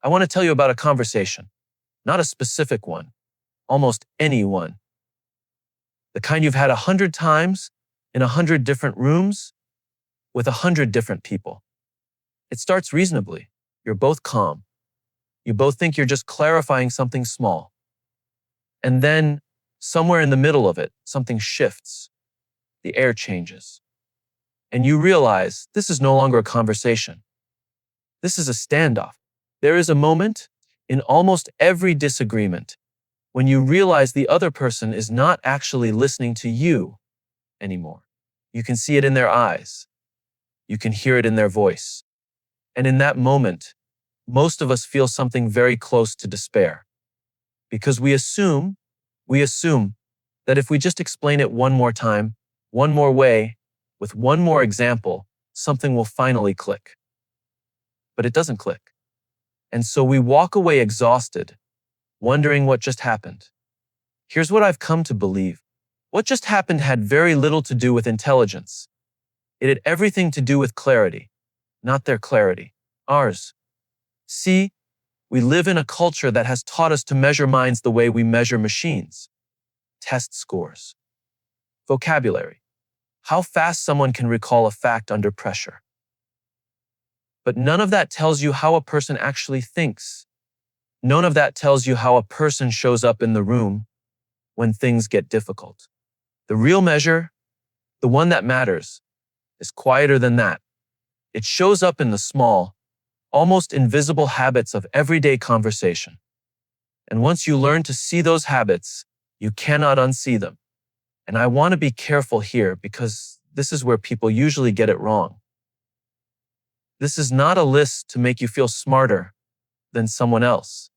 I want to tell you about a conversation, not a specific one, almost any one. The kind you've had 100 times in 100 different rooms with 100 different people. It starts reasonably. You're both calm. You both think you're just clarifying something small. And then, somewhere in the middle of it, something shifts. The air changes. And you realize this is no longer a conversation. This is a standoff. There is a moment in almost every disagreement when you realize the other person is not actually listening to you anymore. You can see it in their eyes. You can hear it in their voice. And in that moment, most of us feel something very close to despair. Because we assume that if we just explain it one more time, one more way, with one more example, something will finally click. But it doesn't click. And so we walk away exhausted, wondering what just happened. Here's what I've come to believe. What just happened had very little to do with intelligence. It had everything to do with clarity, not their clarity, ours. See, we live in a culture that has taught us to measure minds the way we measure machines. Test scores, vocabulary, how fast someone can recall a fact under pressure. But none of that tells you how a person actually thinks. None of that tells you how a person shows up in the room when things get difficult. The real measure, the one that matters, is quieter than that. It shows up in the small, almost invisible habits of everyday conversation. And once you learn to see those habits, you cannot unsee them. And I want to be careful here because this is where people usually get it wrong. This is not a list to make you feel smarter than someone else.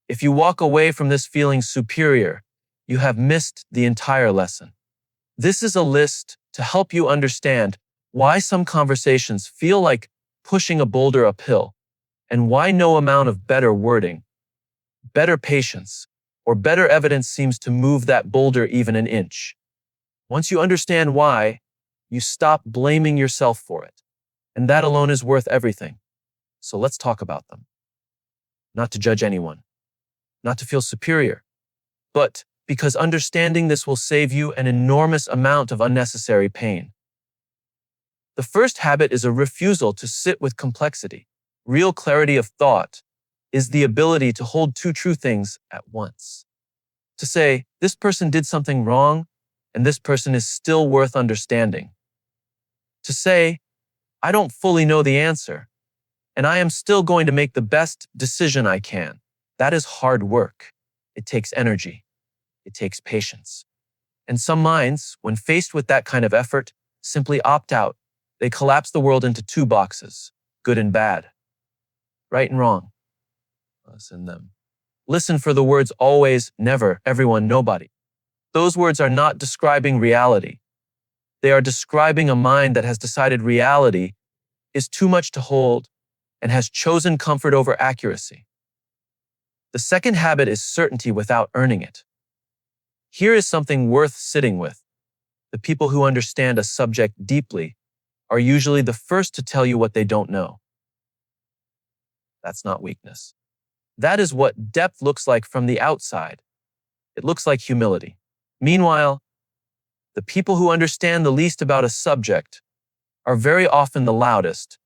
If you walk away from this feeling superior, you have missed the entire lesson. This is a list to help you understand why some conversations feel like pushing a boulder uphill, and why no amount of better wording, better patience, or better evidence seems to move that boulder even an inch. Once you understand why, you stop blaming yourself for it. And that alone is worth everything. So let's talk about them. Not to judge anyone, not to feel superior, but because understanding this will save you an enormous amount of unnecessary pain. The first habit is a refusal to sit with complexity. Real clarity of thought is the ability to hold two true things at once. To say, this person did something wrong, and this person is still worth understanding. To say, I don't fully know the answer, and I am still going to make the best decision I can. That is hard work. It takes energy. It takes patience. And some minds, when faced with that kind of effort, simply opt out. They collapse the world into two boxes, good and bad, right and wrong. Us and them. Listen for the words always, never, everyone, nobody. Those words are not describing reality. They are describing a mind that has decided reality is too much to hold and has chosen comfort over accuracy. The second habit is certainty without earning it. Here is something worth sitting with. The people who understand a subject deeply are usually the first to tell you what they don't know. That's not weakness. That is what depth looks like from the outside. It looks like humility. Meanwhile, the people who understand the least about a subject are very often the loudest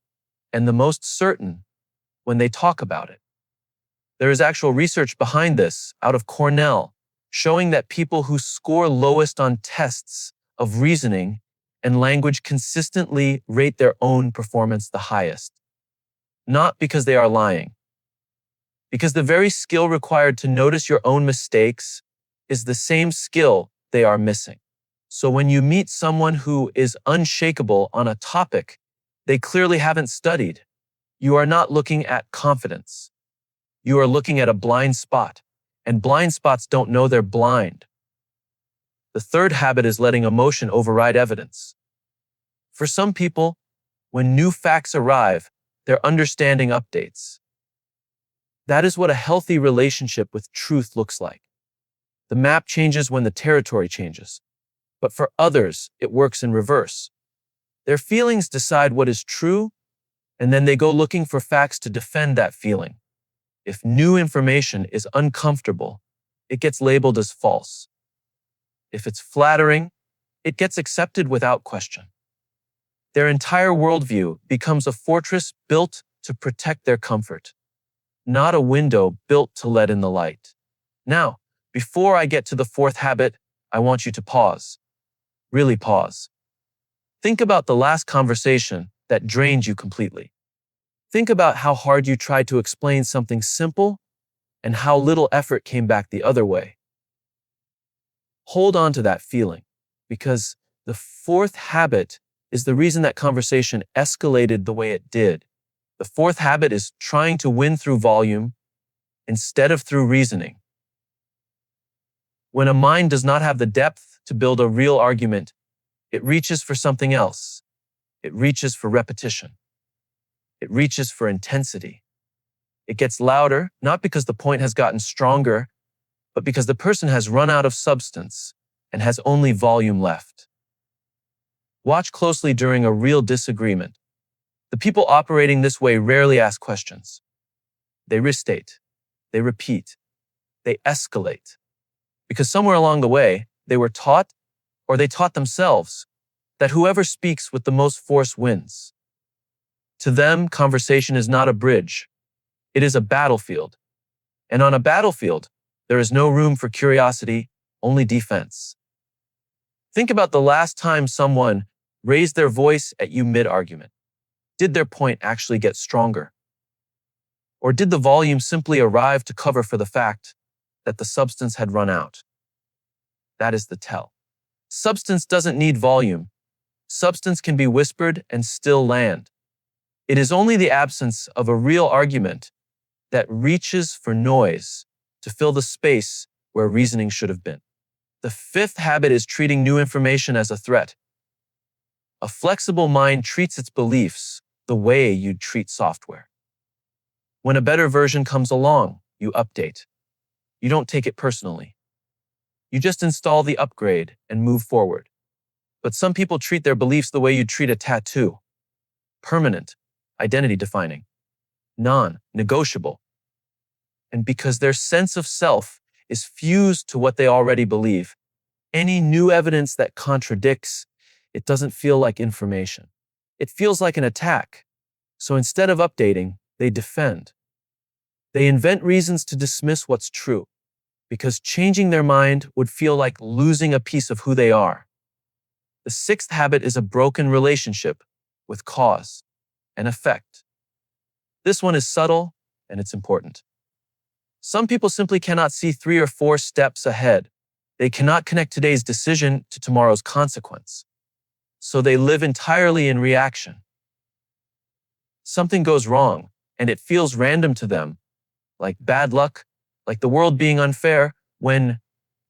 and the most certain when they talk about it. There is actual research behind this out of Cornell showing that people who score lowest on tests of reasoning and language consistently rate their own performance the highest. Not because they are lying, because the very skill required to notice your own mistakes is the same skill they are missing. So when you meet someone who is unshakable on a topic they clearly haven't studied, you are not looking at confidence. You are looking at a blind spot, and blind spots don't know they're blind. The third habit is letting emotion override evidence. For some people, when new facts arrive, their understanding updates. That is what a healthy relationship with truth looks like. The map changes when the territory changes. But for others, it works in reverse. Their feelings decide what is true, and then they go looking for facts to defend that feeling. If new information is uncomfortable, it gets labeled as false. If it's flattering, it gets accepted without question. Their entire worldview becomes a fortress built to protect their comfort, not a window built to let in the light. Now, before I get to the fourth habit, I want you to pause. Really pause. Think about the last conversation that drained you completely. Think about how hard you tried to explain something simple and how little effort came back the other way. Hold on to that feeling, because the fourth habit is the reason that conversation escalated the way it did. The fourth habit is trying to win through volume instead of through reasoning. When a mind does not have the depth to build a real argument, it reaches for something else. It reaches for repetition. It reaches for intensity. It gets louder, not because the point has gotten stronger, but because the person has run out of substance and has only volume left. Watch closely during a real disagreement. The people operating this way rarely ask questions. They restate. They repeat. They escalate. Because somewhere along the way, they were taught, or they taught themselves, that whoever speaks with the most force wins. To them, conversation is not a bridge. It is a battlefield. And on a battlefield, there is no room for curiosity, only defense. Think about the last time someone raised their voice at you mid-argument. Did their point actually get stronger? Or did the volume simply arrive to cover for the fact that the substance had run out? That is the tell. Substance doesn't need volume. Substance can be whispered and still land. It is only the absence of a real argument that reaches for noise to fill the space where reasoning should have been. The fifth habit is treating new information as a threat. A flexible mind treats its beliefs the way you'd treat software. When a better version comes along, you update. You don't take it personally. You just install the upgrade and move forward. But some people treat their beliefs the way you treat a tattoo. Permanent, identity-defining, non-negotiable. And because their sense of self is fused to what they already believe, any new evidence that contradicts, it doesn't feel like information. It feels like an attack. So instead of updating, they defend. They invent reasons to dismiss what's true, because changing their mind would feel like losing a piece of who they are. The sixth habit is a broken relationship with cause and effect. This one is subtle and it's important. Some people simply cannot see 3 or 4 steps ahead. They cannot connect today's decision to tomorrow's consequence. So they live entirely in reaction. Something goes wrong, and it feels random to them, like bad luck, like the world being unfair, when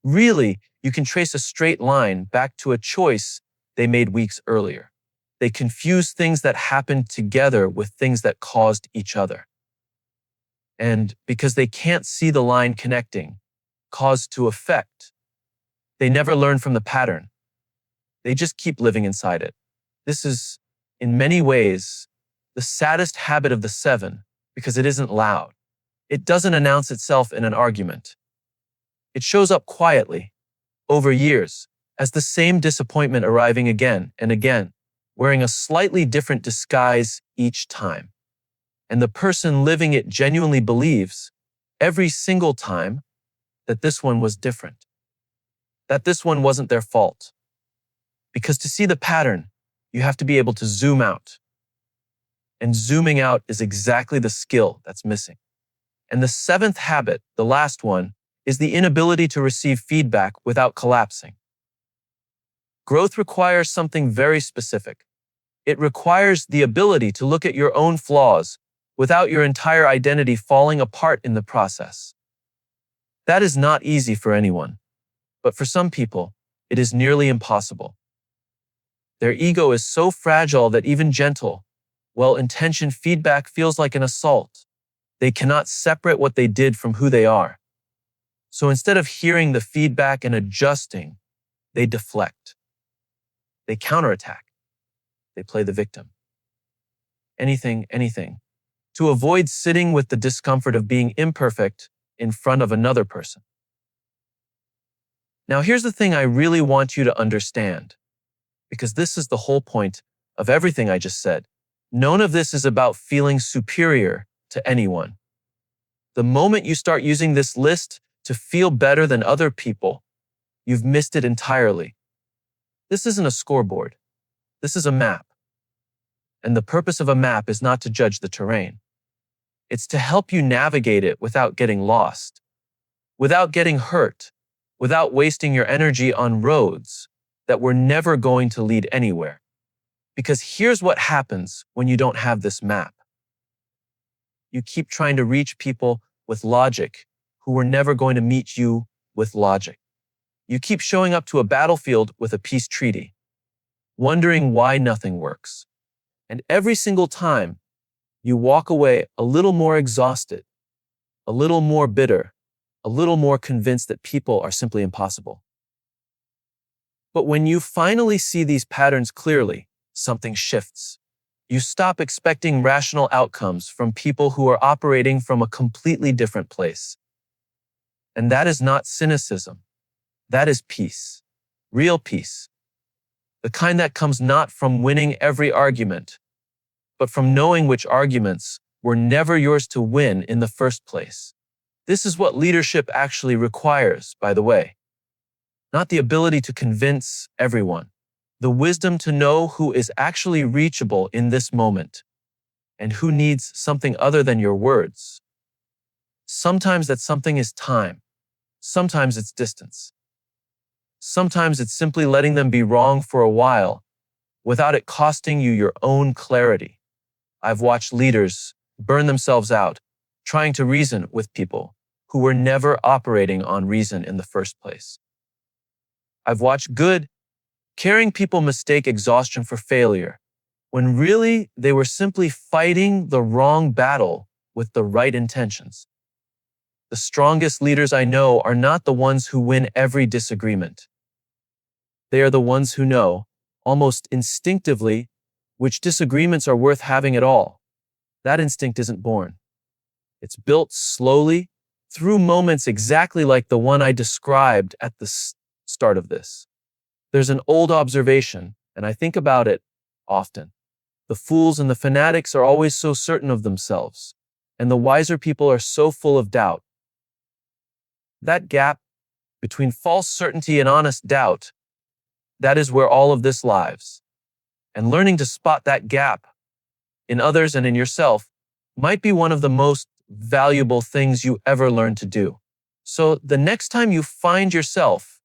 really you can trace a straight line back to a choice they made weeks earlier. They confuse things that happened together with things that caused each other. And because they can't see the line connecting, cause to effect, they never learn from the pattern. They just keep living inside it. This is, in many ways, the saddest habit of the 7 because it isn't loud. It doesn't announce itself in an argument. It shows up quietly, over years, as the same disappointment arriving again and again, wearing a slightly different disguise each time. And the person living it genuinely believes, every single time, that this one was different. That this one wasn't their fault. Because to see the pattern, you have to be able to zoom out. And zooming out is exactly the skill that's missing. And the 7th habit, the last one, is the inability to receive feedback without collapsing. Growth requires something very specific. It requires the ability to look at your own flaws without your entire identity falling apart in the process. That is not easy for anyone, but for some people, it is nearly impossible. Their ego is so fragile that even gentle, well-intentioned feedback feels like an assault. They cannot separate what they did from who they are. So instead of hearing the feedback and adjusting, they deflect. They counterattack. They play the victim. Anything to avoid sitting with the discomfort of being imperfect in front of another person. Now, here's the thing I really want you to understand, because this is the whole point of everything I just said. None of this is about feeling superior to anyone. The moment you start using this list to feel better than other people, you've missed it entirely. This isn't a scoreboard. This is a map. And the purpose of a map is not to judge the terrain. It's to help you navigate it without getting lost, without getting hurt, without wasting your energy on roads that were never going to lead anywhere. Because here's what happens when you don't have this map. You keep trying to reach people with logic who were never going to meet you with logic. You keep showing up to a battlefield with a peace treaty, wondering why nothing works. And every single time, you walk away a little more exhausted, a little more bitter, a little more convinced that people are simply impossible. But when you finally see these patterns clearly, something shifts. You stop expecting rational outcomes from people who are operating from a completely different place. And that is not cynicism. That is peace. Real peace. The kind that comes not from winning every argument, but from knowing which arguments were never yours to win in the first place. This is what leadership actually requires, by the way. Not the ability to convince everyone, the wisdom to know who is actually reachable in this moment and who needs something other than your words. Sometimes that something is time. Sometimes it's distance. Sometimes it's simply letting them be wrong for a while without it costing you your own clarity. I've watched leaders burn themselves out trying to reason with people who were never operating on reason in the first place. I've watched good, caring people mistake exhaustion for failure when really they were simply fighting the wrong battle with the right intentions. The strongest leaders I know are not the ones who win every disagreement. They are the ones who know, almost instinctively, which disagreements are worth having at all. That instinct isn't born. It's built slowly through moments exactly like the one I described at the start of this. There's an old observation, and I think about it often. The fools and the fanatics are always so certain of themselves, and the wiser people are so full of doubt. That gap between false certainty and honest doubt, that is where all of this lies. And learning to spot that gap in others and in yourself might be one of the most valuable things you ever learn to do. So the next time you find yourself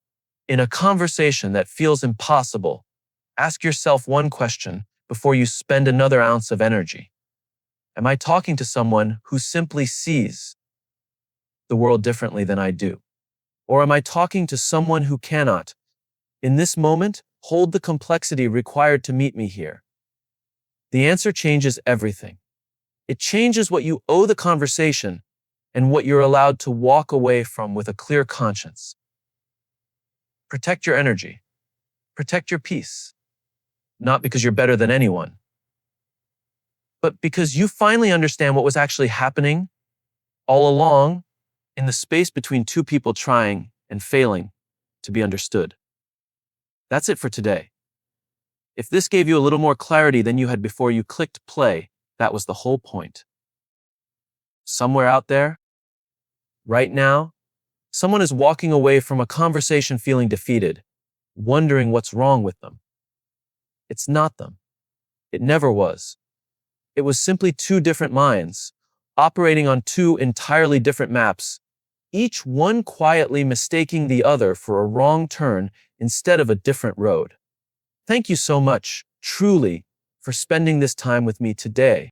in a conversation that feels impossible, ask yourself one question before you spend another ounce of energy. Am I talking to someone who simply sees the world differently than I do? Or am I talking to someone who cannot, in this moment, hold the complexity required to meet me here? The answer changes everything. It changes what you owe the conversation and what you're allowed to walk away from with a clear conscience. Protect your energy. Protect your peace. Not because you're better than anyone, but because you finally understand what was actually happening all along in the space between two people trying and failing to be understood. That's it for today. If this gave you a little more clarity than you had before you clicked play, that was the whole point. Somewhere out there, right now, someone is walking away from a conversation feeling defeated, wondering what's wrong with them. It's not them. It never was. It was simply two different minds, operating on two entirely different maps, each one quietly mistaking the other for a wrong turn instead of a different road. Thank you so much, truly, for spending this time with me today.